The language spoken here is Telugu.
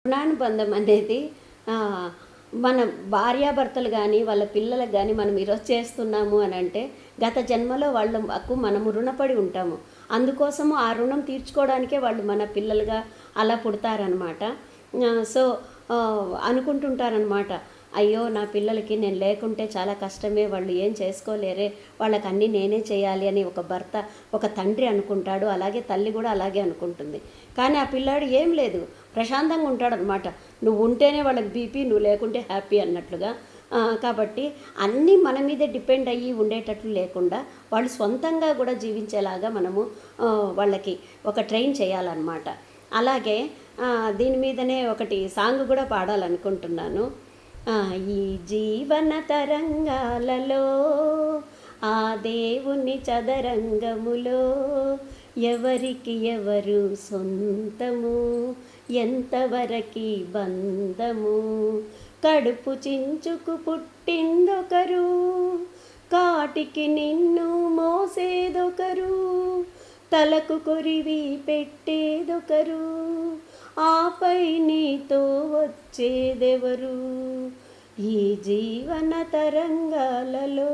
రుణానుబంధం అనేది ఆహ్, మన భార్యాభర్తలు గానీ, వాళ్ళ పిల్లలకు గానీ మనం ఈరోజు చేస్తున్నాము అనంటే, గత జన్మలో వాళ్ళకు మనము రుణపడి ఉంటాము. అందుకోసము ఆ రుణం తీర్చుకోవడానికే వాళ్ళు మన పిల్లలుగా అలా పుడతారనమాట. సో, అనుకుంటుంటారనమాట. అయ్యో! నా పిల్లలకి నేను లేకుంటే చాలా కష్టమే, వాళ్ళు ఏం చేసుకోలేరే, వాళ్ళకన్నీ నేనే చేయాలి అని ఒక భర్త, ఒక తండ్రి అనుకుంటాడు. అలాగే తల్లి గూడా అలాగే అనుకుంటుంది. కానీ ఆ పిల్లాడు ఏం లేదు, ప్రశాంతంగా ఉంటాడనమాట. నువ్వు ఉంటేనే వాళ్ళకి బీపీ, నువ్వు లేకుంటే హ్యాపీ అన్నట్లుగా. కాబట్టి అన్నీ మన మీదే డిపెండ్ అయ్యి ఉండేటట్లు లేకుండా, వాళ్ళు సొంతంగా కూడా జీవించేలాగా మనము వాళ్ళకి ఒక ట్రైన్ చేయాలన్నమాట. అలాగే దీని మీదనే ఒకటి సాంగ్ కూడా పాడాలనుకుంటున్నాను. ఈ జీవన తరంగాలలో ఆ దేవుని చదరంగములో ఎవరికి ఎవరు సొంతము, ఎంతవరకి బంధము, కడుపు చించుకు పుట్టిందొకరు, కాటికి నిన్ను మోసేదొకరు, తలకు కొరివి పెట్టేదొకరు, ఆపై నీతో వచ్చేదెవరు ఈ జీవన తరంగాలలో.